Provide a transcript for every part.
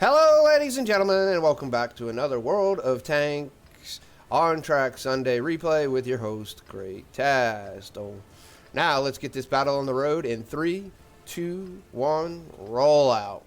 Hello, ladies and gentlemen, and welcome back to another World of Tanks on Track Sunday replay with your host, Great Taz. Now, let's get this battle on the road in 3, 2, 1, roll out.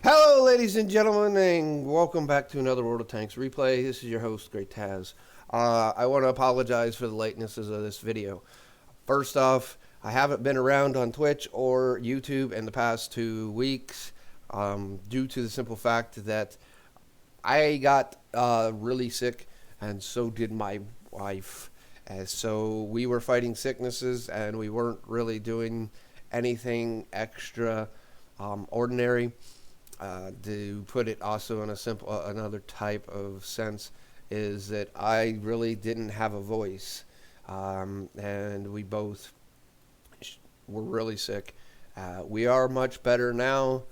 Hello, ladies and gentlemen, and welcome back to another World of Tanks replay. This is your host, Great Taz. I want to apologize for the latenesses of this video. First off, I haven't been around on Twitch or YouTube in the past 2 weeks due to the simple fact that I got really sick, and so did my wife. And so we were fighting sicknesses, and we weren't really doing anything extra ordinary. To put it also in a simple, another type of sense, is that I really didn't have a voice, and we both were really sick. We are much better now.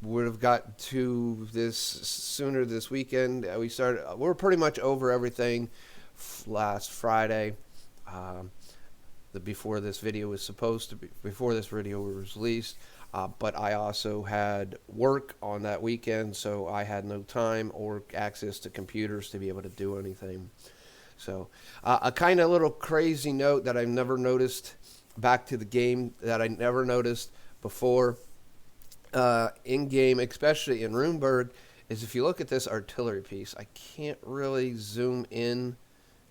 Would have got to this sooner this weekend. We're pretty much over everything last Friday, before this video was before this video was released. But I also had work on that weekend, so I had no time or access to computers to be able to do anything. So a kind of little crazy note that I've never noticed back to the game, that I never noticed before in-game, especially in Ruinberg, is if you look at this artillery piece, I can't really zoom in,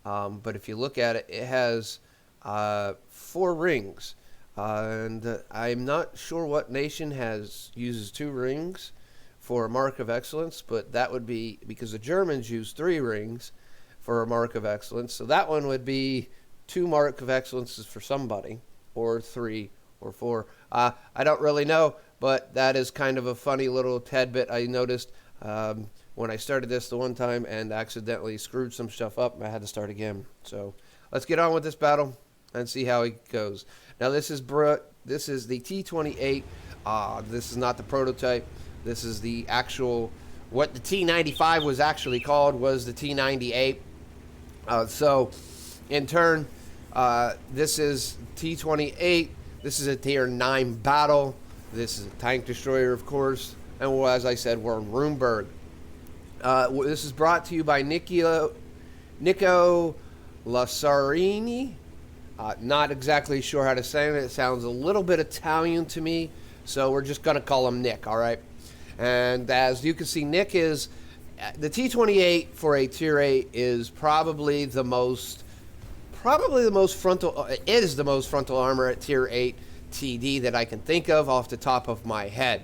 but if you look at it, it has 4 rings. And I'm not sure what nation uses 2 rings for a mark of excellence, but that would be because the Germans use 3 rings for a mark of excellence. So that one would be 2 mark of excellences for somebody, or 3 or 4. I don't really know, but that is kind of a funny little tidbit I noticed when I started this the one time and accidentally screwed some stuff up. I had to start again. So let's get on with this battle and see how it goes. Now this is the T28. This is not the prototype. This is the actual, what the T95 was actually called was the T98. So in turn, this is T28. This is a tier 9 battle. This is a tank destroyer, of course. And as I said, we're in Ruinberg. This is brought to you by nikolacrni. Not exactly sure how to say it. It sounds a little bit Italian to me, so we're just going to call him Nick, all right? And as you can see, Nick is the T28 for a tier 8 is probably the most frontal. It is the most frontal armor at tier 8 TD that I can think of off the top of my head.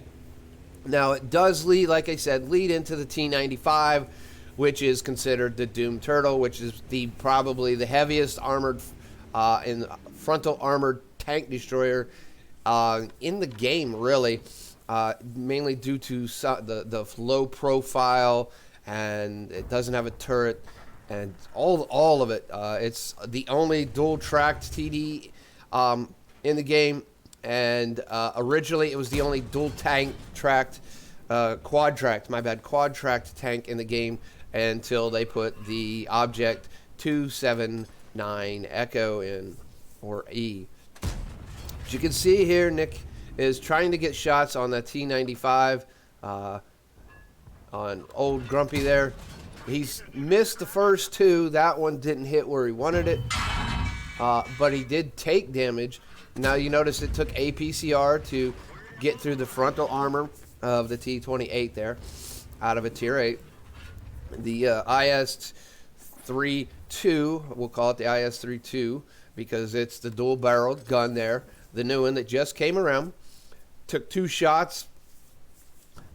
Now it does lead, like I said, lead into the T95, which is considered the Doom Turtle, which is probably the heaviest armored in frontal armored tank destroyer in the game, really, mainly due to the low profile, and it doesn't have a turret, and all of it. It's the only dual tracked TD in the game, and originally it was the only dual tank tracked quad tracked tank in the game until they put the object 279 Echo in, or E. As you can see here, Nick is trying to get shots on that T95 on old Grumpy there. He's missed the first 2. That one didn't hit where he wanted it, but he did take damage. Now you notice it took APCR to get through the frontal armor of the T28 there, out of a tier 8. The IS-32, we'll call it the IS-32 because it's the dual-barreled gun there, the new one that just came around. Took 2 shots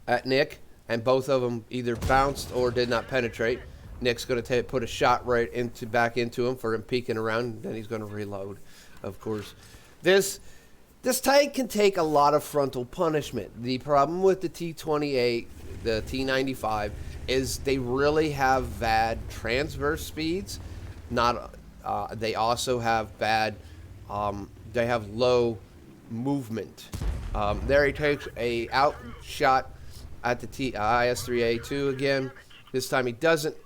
at Nick, and both of them either bounced or did not penetrate. Nick's going to put a shot back into him for him peeking around, then he's going to reload, of course. This tank can take a lot of frontal punishment. The problem with the T28, the T95, is they really have bad transverse speeds. They also have bad. They have low movement. There he takes a out shot at the IS-3A2 again. This time he doesn't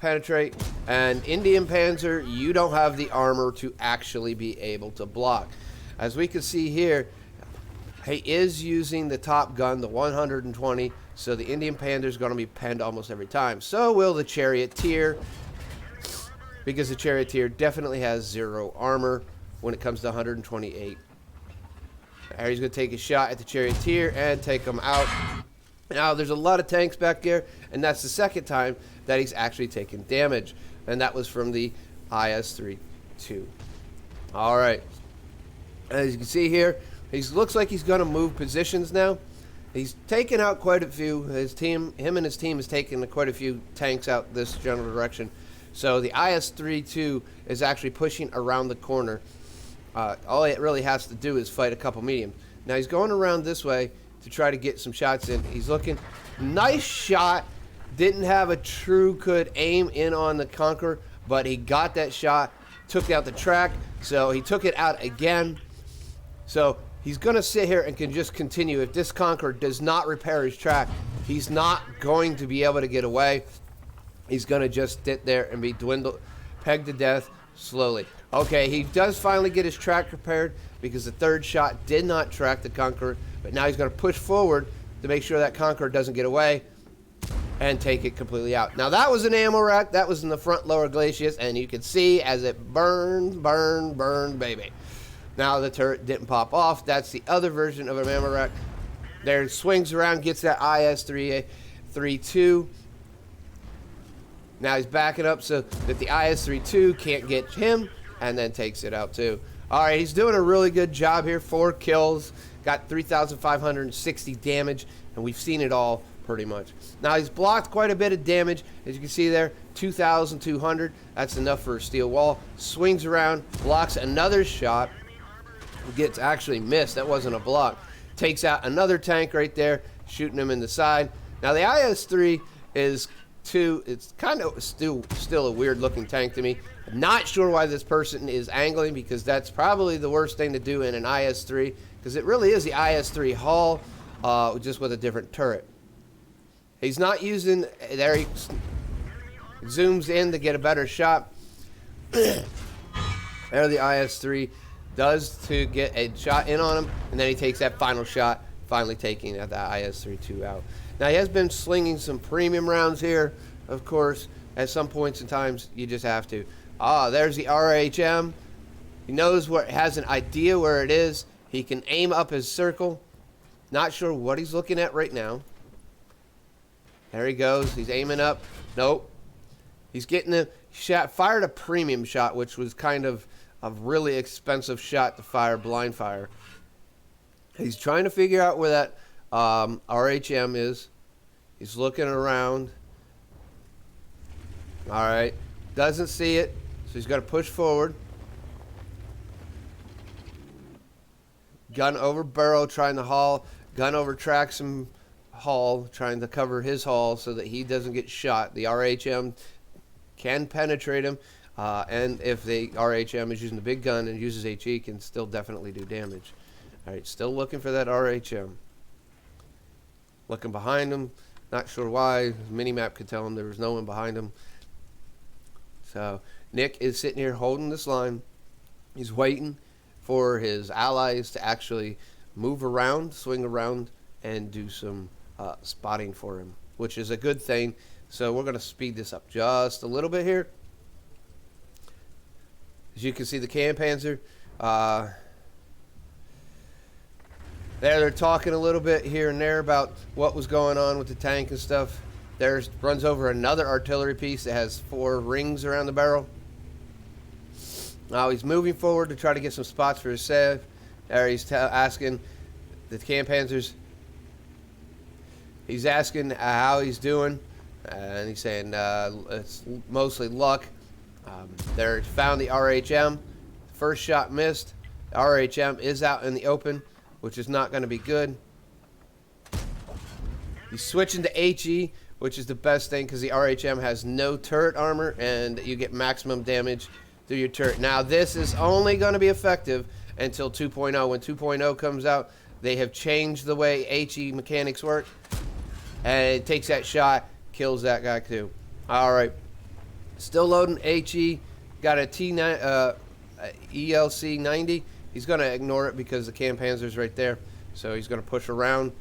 penetrate. And Indian Panzer, you don't have the armor to actually be able to block. As we can see here, he is using the top gun, the 120, so the Indian Panzer is going to be penned almost every time. So will the Charioteer, because the Charioteer definitely has 0 armor when it comes to 128. There he's going to take a shot at the Charioteer and take him out. Now, there's a lot of tanks back there, and that's the second time that he's actually taken damage. And that was from the IS-32. All right. As you can see here, he looks like he's going to move positions now. He's taken out quite a few. Him and his team has taken quite a few tanks out this general direction. So the IS-32 is actually pushing around the corner. All it really has to do is fight a couple mediums. Now he's going around this way to try to get some shots in. He's looking. Nice shot. Didn't have a true good aim in on the Conqueror, but he got that shot, took out the track, so he took it out again. So he's going to sit here and can just continue. If this Conqueror does not repair his track, he's not going to be able to get away. He's going to just sit there and be pegged to death slowly. Okay, he does finally get his track repaired because the third shot did not track the Conqueror, but now he's going to push forward to make sure that Conqueror doesn't get away and take it completely out. Now that was an ammo rack. That was in the front lower glacis, and you can see as it burned, baby. Now the turret didn't pop off. That's the other version of an ammo rack. There it swings around, gets that IS-32. Now he's backing up so that the IS-32 can't get him, and then takes it out too. All right, he's doing a really good job here. 4 kills, got 3,560 damage, and we've seen it all pretty much. Now he's blocked quite a bit of damage. As you can see there, 2,200. That's enough for a steel wall. Swings around, blocks another shot. Gets actually missed. That wasn't a block. Takes out another tank right there, shooting him in the side. Now the IS-3 is it's kind of still a weird looking tank to me. Not sure why this person is angling, because that's probably the worst thing to do in an IS-3, because it really is the IS-3 hull, just with a different turret. He's not using, there he zooms in to get a better shot. There the IS-3 does to get a shot in on him, and then he takes that final shot, finally taking the IS-32 out. Now he has been slinging some premium rounds here, of course. At some points in times, you just have to. There's the RHM. He knows where, has an idea where it is. He can aim up his circle. Not sure what he's looking at right now. There he goes. He's aiming up. Nope. He's getting the shot. Fired a premium shot, which was kind of a really expensive shot to fire, blind fire. He's trying to figure out where that RHM is. He's looking around. All right. Doesn't see it, so he's got to push forward. Gun over barrel, trying to haul. Gun over tracks him, haul, trying to cover his haul so that he doesn't get shot. The RHM can penetrate him, and if the RHM is using the big gun and uses HE, can still definitely do damage. All right, still looking for that RHM. Looking behind him, not sure why. His mini-map could tell him there was no one behind him. So Nick is sitting here holding this line. He's waiting for his allies to actually move around, swing around, and do some spotting for him, which is a good thing. So we're going to speed this up just a little bit here. As you can see, the Cam Panzer. They're talking a little bit here and there about what was going on with the tank and stuff. There's runs over another artillery piece that has 4 rings around the barrel. Now he's moving forward to try to get some spots for his save. There he's asking the Cam Panzers. He's asking how he's doing, and he's saying it's mostly luck. They found the RHM. First shot missed. The RHM is out in the open, which is not going to be good. He's switching to HE, which is the best thing because the RHM has no turret armor and you get maximum damage through your turret. Now this is only going to be effective until 2.0. When 2.0 comes out, they have changed the way HE mechanics work, and it takes that shot, kills that guy too. All right. Still loading HE. Got a T9 ELC 90. He's going to ignore it because the Cam Panzer's right there. So he's going to push around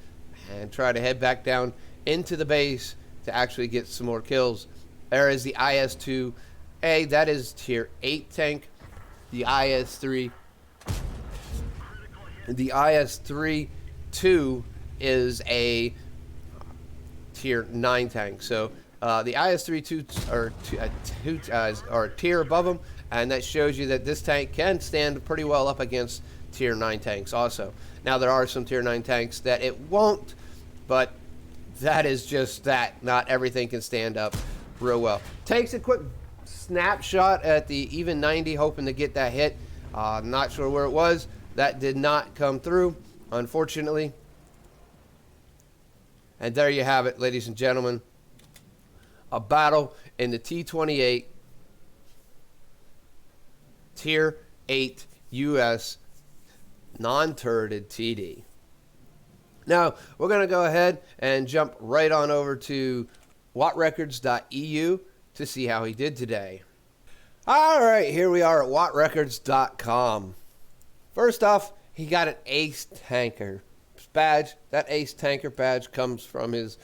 and try to head back down into the base to actually get some more kills. There is the IS-2A. That is tier 8 tank. The IS-3. The IS-3-2 is a tier 9 tank. So the IS-3-2 are a tier above them, and that shows you that this tank can stand pretty well up against tier 9 tanks also. Now there are some tier 9 tanks that it won't, but that is just that. Not everything can stand up real well. Takes a quick snapshot at the even 90, hoping to get that hit. Not sure where it was. That did not come through, unfortunately. And there you have it, ladies and gentlemen. A battle in the T28 Tier 8 US non-turreted TD. Now, we're going to go ahead and jump right on over to wattrecords.eu to see how he did today. All right, here we are at wattrecords.com. First off, he got an Ace Tanker badge. That Ace Tanker badge comes from his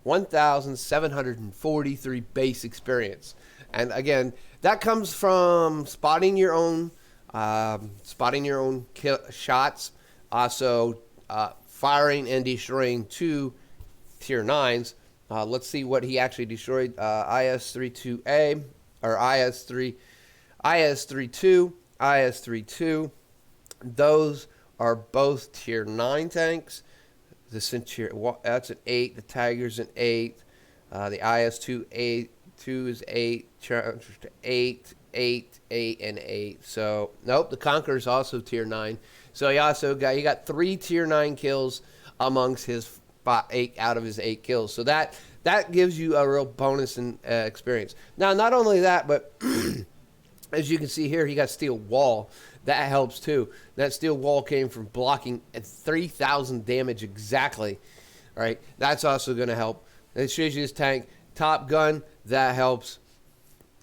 1,743 base experience. And again, that comes from spotting your own shots, also firing and destroying 2 tier 9s. Let's see what he actually destroyed. IS-32A or IS-32. Those are both tier 9 tanks. The Centurion, that's an 8. The Tiger's an 8. The IS-2 is 8. 8, 8, 8, and 8. So nope, the Conqueror's also tier 9. So he got 3 tier 9 kills amongst his 8 out of his 8 kills. So that gives you a real bonus in experience. Now, not only that, but as you can see here, he got steel wall. That helps too. That steel wall came from blocking at 3,000 damage exactly. All right, that's also going to help. It shows you his tank. Top gun, that helps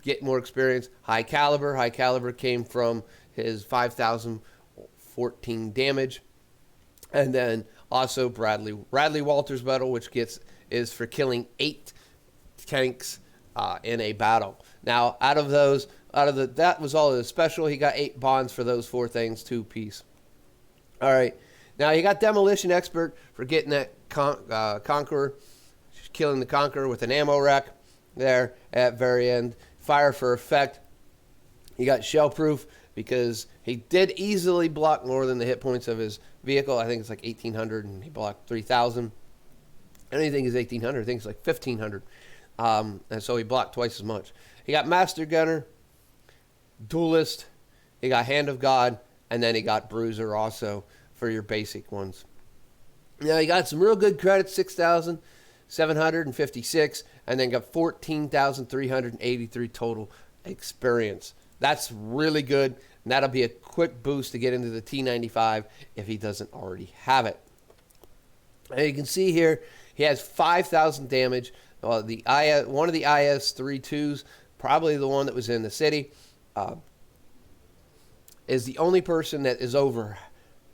get more experience. High caliber came from his 5,014 damage. And then also Radley-Walter's medal, which is for killing 8 tanks in a battle. Now, that was all of the special. He got 8 bonds for those 4 things, 2 piece. All right. Now, he got Demolition Expert for getting that Conqueror, killing the Conqueror with an ammo rack there at very end. Fire for effect. He got Shell Proof because he did easily block more than the hit points of his vehicle. I think it's like 1,800, and he blocked 3,000. Anything is 1,800. I think it's like 1,500. And so he blocked twice as much. He got Master Gunner, Duelist, he got Hand of God, and then he got Bruiser also for your basic ones. Now, he got some real good credits, 6,756, and then got 14,383 total experience. That's really good, and that'll be a quick boost to get into the T95 if he doesn't already have it. And you can see here, he has 5,000 damage. One of the IS-32s, probably the one that was in the city, is the only person that is over.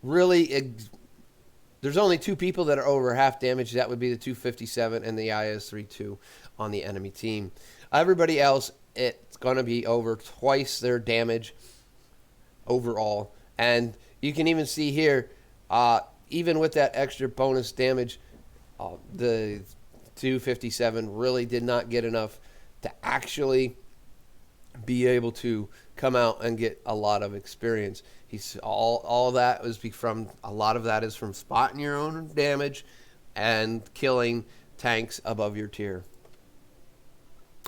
There's only 2 people that are over half damage. That would be the 257 and the IS-32 on the enemy team. Everybody else, it's going to be over twice their damage overall. And you can even see here, even with that extra bonus damage, the 257 really did not get enough to actually be able to come out and get a lot of experience. All that was from a lot of that is from spotting your own damage and killing tanks above your tier.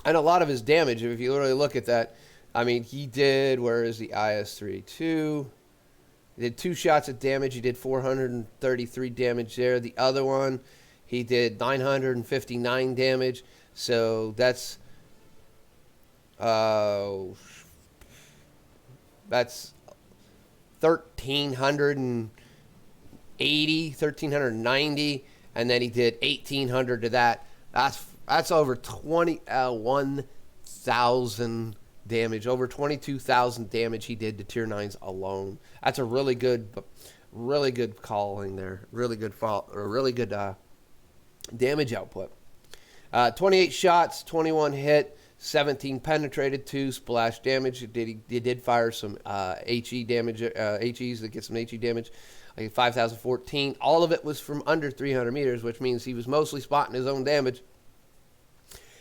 And a lot of his damage, if you literally look at that, I mean, he did, where is the IS-32? He did 2 shots of damage. He did 433 damage there. The other one, he did 959 damage. So that's 1,380, 1,390, and then he did 1,800 to that. That's over 1,000 22,000 damage, over 22,000 damage he did to tier 9s alone. That's a really good calling there. Really good damage output. 28 shots, 21 hit, 17 penetrated, 2 splash damage. He did fire some HE damage, HEs that get some HE damage, like 5,014. All of it was from under 300 meters, which means he was mostly spotting his own damage.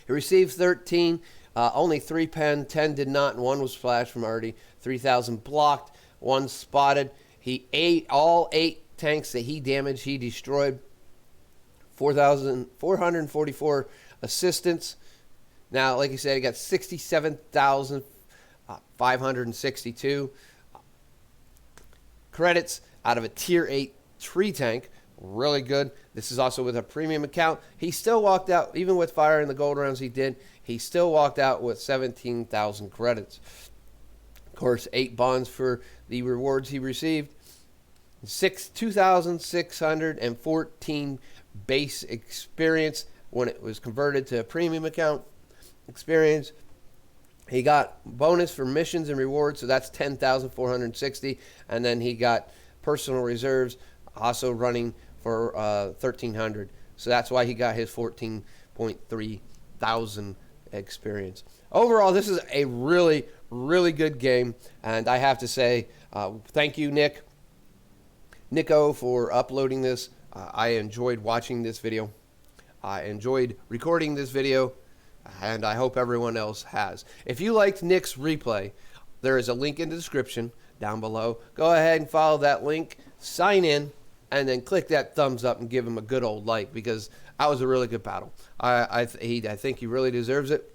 He received 13, only 3 pen, 10 did not, and 1 was splashed from already. 3,000 blocked, 1 spotted. He ate all 8 tanks that he damaged, he destroyed. 444 assistance. Now, like I said, he got 67,562 credits out of a tier 8 tree tank. Really good. This is also with a premium account. He still walked out, even with firing the gold rounds he did, he still walked out with 17,000 credits. Of course, 8 bonds for the rewards he received. 2,614 base experience when it was converted to a premium account experience. He got bonus for missions and rewards, so that's 10,460, and then he got personal reserves also running for 1,300. So that's why he got his 14.3 thousand experience. Overall, this is a really, really good game, and I have to say thank you, Nico, for uploading this. I enjoyed watching this video. I enjoyed recording this video, and I hope everyone else has. If you liked Nick's replay, there is a link in the description down below. Go ahead and follow that link, sign in, and then click that thumbs up and give him a good old like, because that was a really good battle. I think he really deserves it.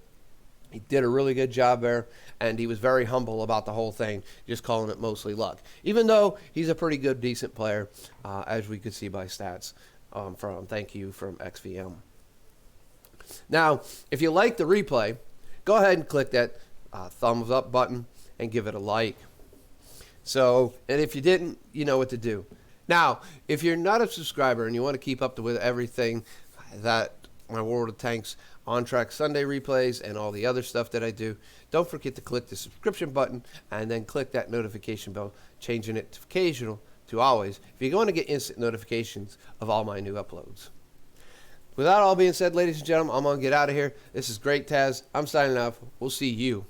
He did a really good job there, and he was very humble about the whole thing, just calling it mostly luck. Even though he's a pretty good, decent player, as we could see by stats from Thank You from XVM. Now, if you like the replay, go ahead and click that thumbs up button and give it a like. So, and if you didn't, you know what to do. Now, if you're not a subscriber and you want to keep up with everything that my World of Tanks On Track Sunday replays and all the other stuff that I do, don't forget to click the subscription button and then click that notification bell, changing it to occasional to always, if you're going to get instant notifications of all my new uploads. With that all being said, ladies and gentlemen, I'm going to get out of here. This is Great Taz. I'm signing off. We'll see you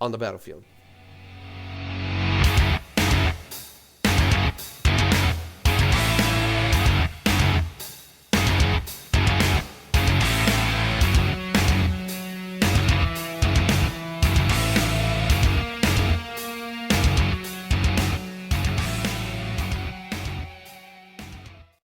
on the battlefield.